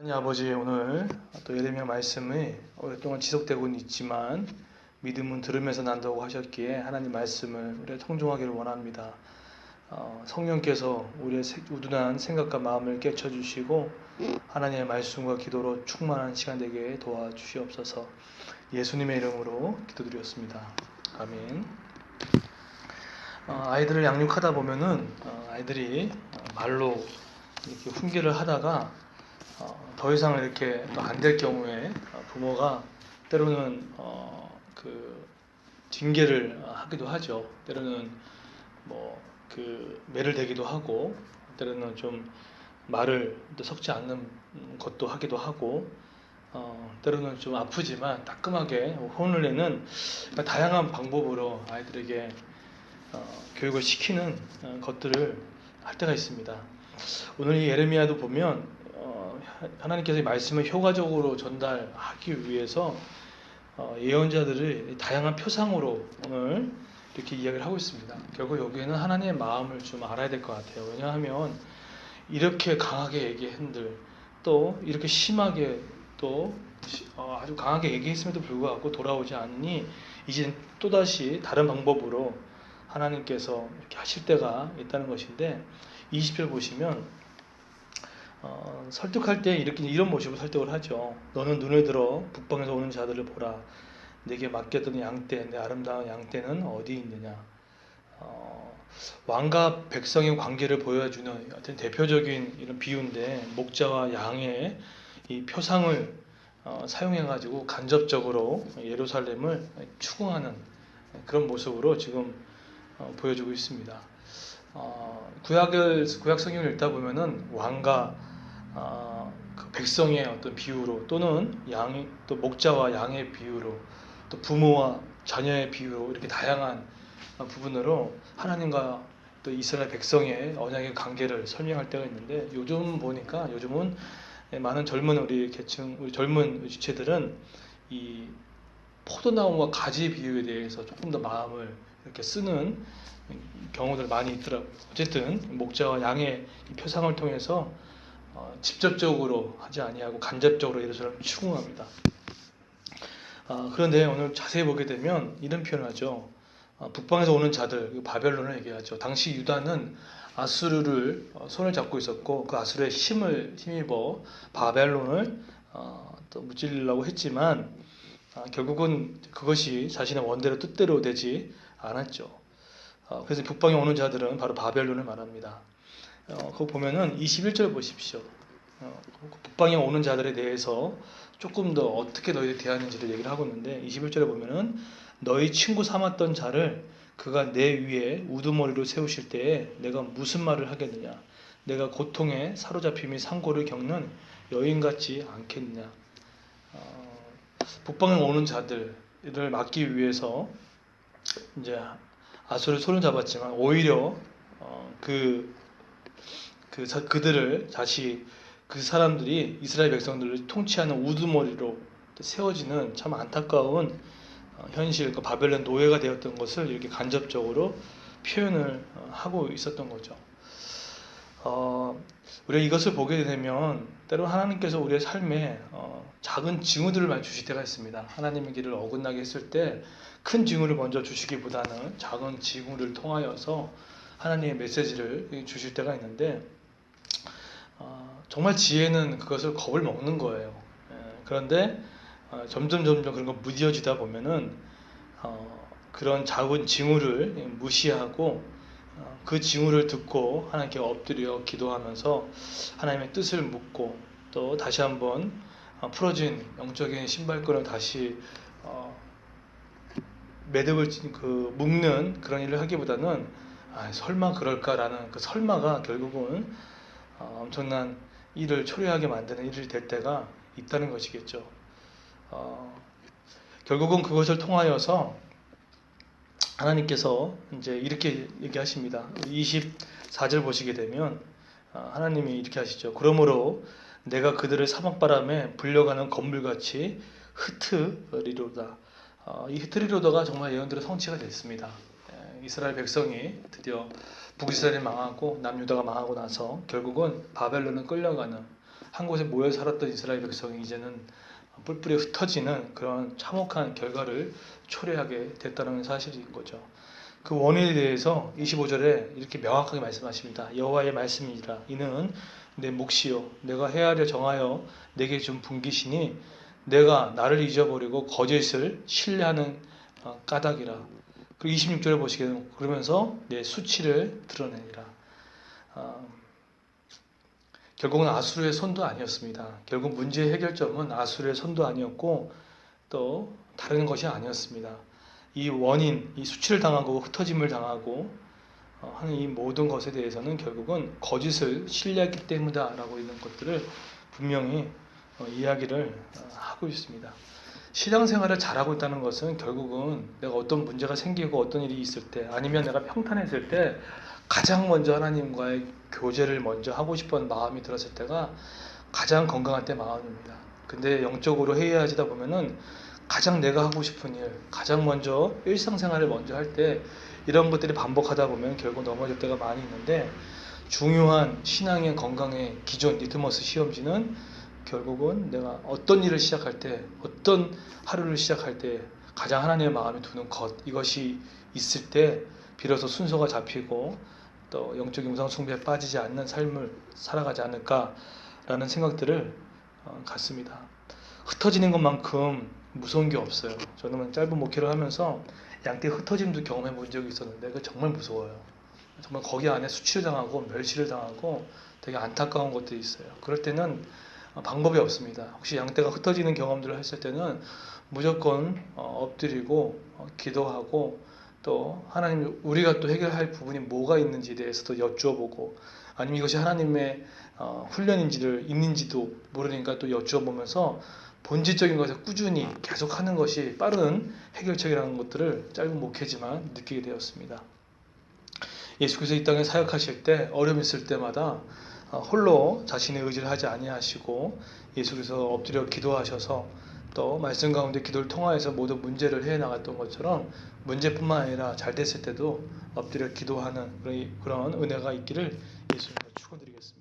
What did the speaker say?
하나님 아버지, 오늘 또 예레미야 말씀이 오랫동안 지속되고 있지만 믿음은 들으면서 난다고 하셨기에 하나님 말씀을 우리가 통종하기를 원합니다. 성령께서 우리의 우둔한 생각과 마음을 깨쳐주시고 하나님의 말씀과 기도로 충만한 시간 되게 도와주시옵소서. 예수님의 이름으로 기도드렸습니다. 아멘. 아이들을 양육하다 보면은 아이들이 말로 이렇게 훈계를 하다가 더 이상 이렇게 안 될 경우에 부모가 때로는 그 징계를 하기도 하죠. 때로는 매를 대기도 하고, 때로는 좀 말을 또 섞지 않는 것도 하기도 하고, 때로는 좀 아프지만 따끔하게 혼을 내는 다양한 방법으로 아이들에게 교육을 시키는 것들을 할 때가 있습니다. 오늘 이 예레미야도 보면 하나님께서 이 말씀을 효과적으로 전달하기 위해서 예언자들을 다양한 표상으로 오늘 이렇게 이야기를 하고 있습니다. 결국 여기에는 하나님의 마음을 좀 알아야 될 것 같아요. 왜냐하면 이렇게 강하게 얘기한들 또 이렇게 심하게 또 아주 강하게 얘기했음에도 불구하고 돌아오지 않으니 이제 또다시 다른 방법으로 하나님께서 이렇게 하실 때가 있다는 것인데, 20절 보시면 설득할 때 이런 모습으로 설득을 하죠. 너는 눈을 들어 북방에서 오는 자들을 보라. 내게 맡겼던 양떼, 내 아름다운 양떼는 어디 있느냐. 왕과 백성의 관계를 보여주는 어떤 대표적인 이런 비유인데, 목자와 양의 이 표상을 사용해가지고 간접적으로 예루살렘을 추궁하는 그런 모습으로 지금 보여주고 있습니다. 구약 성경을 읽다 보면은 왕과 그 백성의 어떤 비유로, 또는 또 목자와 양의 비유로, 또 부모와 자녀의 비유로, 이렇게 다양한 부분으로 하나님과 또 이스라엘 백성의 언약의 관계를 설명할 때가 있는데, 요즘은 많은 젊은 우리 젊은 주체들은 이 포도나무와 가지 비유에 대해서 조금 더 마음을 이렇게 쓰는 경우들 많이 있더라고요. 어쨌든 목자와 양의 이 표상을 통해서 직접적으로 하지 아니하고 간접적으로 예루살렘을 추궁합니다. 그런데 오늘 자세히 보게 되면 이런 표현을 하죠. 북방에서 오는 자들, 바벨론을 얘기하죠. 당시 유다는 아수르를 손을 잡고 있었고, 그 아수르의 힘입어 바벨론을 또 무찌르려고 했지만 결국은 그것이 자신의 뜻대로 되지 않았죠. 그래서 북방에 오는 자들은 바로 바벨론을 말합니다. 그거 보면은 21절 보십시오. 북방에 오는 자들에 대해서 조금 더 어떻게 너희들이 대하는지를 얘기를 하고 있는데, 21절에 보면은 너희 친구 삼았던 자를 그가 내 위에 우두머리로 세우실 때에 내가 무슨 말을 하겠느냐. 내가 고통에 사로잡힘이 상고를 겪는 여인 같지 않겠느냐. 북방에 오는 자들을 막기 위해서 이제 아수르를 손을 잡았지만 오히려 그들을 다시 그 사람들이 이스라엘 백성들을 통치하는 우두머리로 세워지는 참 안타까운 현실, 그 바벨론 노예가 되었던 것을 이렇게 간접적으로 표현을 하고 있었던 거죠. 우리가 이것을 보게 되면 때로는 하나님께서 우리의 삶에 작은 징후들을 많이 주실 때가 있습니다. 하나님의 길을 어긋나게 했을 때 큰 징후를 먼저 주시기보다는 작은 징후를 통하여서 하나님의 메시지를 주실 때가 있는데, 정말 지혜는 그것을 겁을 먹는 거예요. 그런데 점점 그런 거 무뎌지다 보면은 그런 작은 징후를 무시하고 그 징후를 듣고 하나님께 엎드려 기도하면서 하나님의 뜻을 묻고, 또 다시 한번 풀어진 영적인 신발끈을 다시 매듭을 묶는 그런 일을 하기보다는 설마 그럴까라는 그 설마가 결국은 엄청난 일을 초래하게 만드는 일이 될 때가 있다는 것이겠죠. 결국은 그것을 통하여서 하나님께서 이제 이렇게 얘기하십니다. 24절 보시게 되면 하나님이 이렇게 하시죠. 그러므로 내가 그들을 사막바람에 불려가는 건물같이 흩으리로다. 이 흩으리로다가 정말 예언들의 성취가 됐습니다. 이스라엘 백성이 드디어 북이스라엘이 망하고 남유다가 망하고 나서 결국은 바벨론은 끌려가는 한 곳에 모여 살았던 이스라엘 백성이 이제는 뿔뿔이 흩어지는 그런 참혹한 결과를 초래하게 됐다는 사실인 거죠. 그 원인에 대해서 25절에 이렇게 명확하게 말씀하십니다. 여호와의 말씀이라 이는 내 몫이요 내가 헤아려 정하여 내게 준 분기시니 내가 나를 잊어버리고 거짓을 신뢰하는 까닭이라. 그리고 26절에 보시게 되면 그러면서 내 수치를 드러내니라. 결국은 아수르의 손도 아니었습니다. 결국 문제의 해결점은 아수르의 손도 아니었고 또 다른 것이 아니었습니다. 이 원인, 이 수치를 당하고 흩어짐을 당하고 하는 이 모든 것에 대해서는 결국은 거짓을 신뢰했기 때문이다라고 있는 것들을 분명히 이야기를 하고 있습니다. 신앙생활을 잘하고 있다는 것은 결국은 내가 어떤 문제가 생기고 어떤 일이 있을 때 아니면 내가 평탄했을 때 가장 먼저 하나님과의 교제를 먼저 하고 싶은 마음이 들었을 때가 가장 건강한 때 마음입니다. 근데 영적으로 해이해지다 보면은 가장 내가 하고 싶은 일, 가장 먼저 일상생활을 먼저 할 때 이런 것들이 반복하다 보면 결국 넘어질 때가 많이 있는데 중요한 신앙의 건강의 기존 리트머스 시험지는 결국은 내가 어떤 일을 시작할 때 어떤 하루를 시작할 때 가장 하나님의 마음에 두는 것 이것이 있을 때 비로소 순서가 잡히고 또 영적인 우상 숭배에 빠지지 않는 삶을 살아가지 않을까라는 생각들을 갖습니다. 흩어지는 것만큼 무서운 게 없어요. 저는 짧은 목회를 하면서 양떼 흩어짐도 경험해 본 적이 있었는데 그거 정말 무서워요. 정말 거기 안에 수치를 당하고 멸시를 당하고 되게 안타까운 것들이 있어요. 그럴 때는 방법이 없습니다. 혹시 양떼가 흩어지는 경험들을 했을 때는 무조건 엎드리고 기도하고 또 하나님 우리가 또 해결할 부분이 뭐가 있는지에 대해서도 여쭈어보고 아니면 이것이 하나님의 훈련인지를 있는지도 모르니까 또 여쭈어보면서 본질적인 것을 꾸준히 계속하는 것이 빠른 해결책이라는 것들을 짧은 목회지만 느끼게 되었습니다. 예수께서 이 땅에 사역하실 때 어려움 있을 때마다 홀로 자신의 의지를 하지 아니하시고 예수께서 엎드려 기도하셔서 또 말씀 가운데 기도를 통하여서 모든 문제를 해나갔던 것처럼 문제뿐만 아니라 잘 됐을 때도 엎드려 기도하는 그런 은혜가 있기를 예수님으로 축원드리겠습니다.